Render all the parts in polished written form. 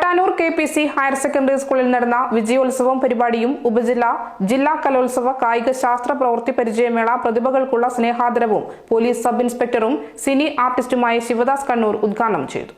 Pattanur KPC higher secondary സ്കൂളിൽ നടന്ന വിജയോത്സവം പരിപാടിയും ജില്ലാ കലോത്സവ കായിക ശാസ്ത്ര പ്രവൃത്തി പരിചയമേള പ്രതിഭകൾക്കുള്ള സ്നേഹാദരവും പോലീസ് സബ് ഇൻസ്പെക്ടറും സിനി ആർട്ടിസ്റ്റുമായ ശിവദാസ് കണ്ണൂർ ഉദ്ഘാടനം ചെയ്തു.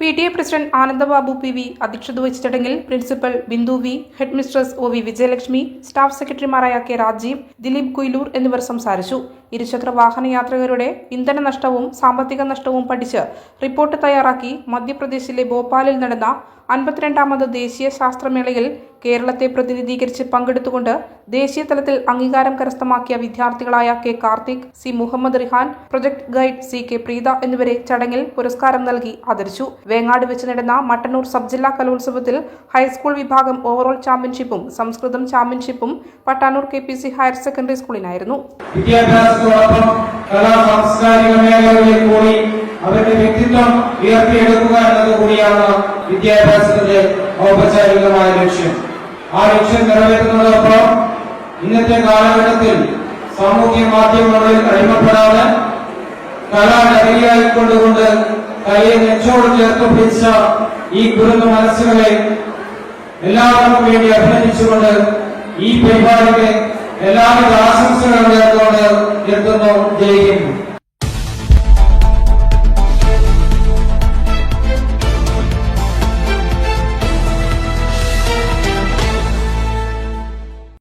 PTA പ്രസിഡന്റ് ആനന്ദബാബു PV അധ്യക്ഷത വഹിച്ച ചടങ്ങിൽ principal Bindu V, head mistress OV Vijayalakshmi, staff സെക്രട്ടറിമാരായ K രാജീവ്, ദിലീപ് കുയിലൂർ എന്നിവർ സംസാരിച്ചു. ഇരുചക്ര വാഹന യാത്രികരുടെ ഇന്ധന നഷ്ടവും സാമ്പത്തിക നഷ്ടവും പഠിച്ച് റിപ്പോർട്ട് തയ്യാറാക്കി മധ്യപ്രദേശിലെ ഭോപ്പാലിൽ നടന്ന 52ാമത് ദേശീയ ശാസ്ത്രമേളയിൽ കേരളത്തെ പ്രതിനിധീകരിച്ച് പങ്കെടുത്തുകൊണ്ട് ദേശീയ തലത്തിൽ അംഗീകാരം കരസ്ഥമാക്കിയ വിദ്യാർത്ഥികളായ K Karthik, C Muhammad Rihan, project guide CK Preetha എന്നിവരെ ചടങ്ങിൽ പുരസ്കാരം നൽകി ആദരിച്ചു. വേങ്ങാട് വെച്ച് നടന്ന മട്ടന്നൂർ സബ് ജില്ലാ കലോത്സവത്തിൽ ഹൈസ്കൂൾ വിഭാഗം ഓവറോൾ ചാമ്പ്യൻഷിപ്പും സംസ്കൃതം ചാമ്പ്യൻഷിപ്പും പട്ടാനൂർ KPC ഹയർ സെക്കൻഡറി സ്കൂളിനായിരുന്നു. അവരുടെ വ്യക്തിത്വം ഉയർത്തിയെടുക്കുക എന്നത് കൂടിയാണ് വിദ്യാഭ്യാസത്തിന്റെ ഔപചാരികമായ ലക്ഷ്യം. ആ ലക്ഷ്യം നിറവേറ്റുന്നതോടൊപ്പം ഇന്നത്തെ കാലഘട്ടത്തിൽ സാമൂഹ്യ മാധ്യമങ്ങളിൽ അടിമപ്പെടാതെ കലാനഗരിയായിക്കൊണ്ടുകൊണ്ട് കലയെ നെഞ്ചോട് ചേർത്ത് പിടിച്ച ഈ കുരുന്ന മനസ്സുകളെ എല്ലാവർക്കും വേണ്ടി അഭിനന്ദിച്ചുകൊണ്ട് ഈ പരിപാടിക്ക് എല്ലാവിധ ആശംസകളും നേർന്നുകൊണ്ട് നിർത്തുന്നു. ജയിക്കുന്നു.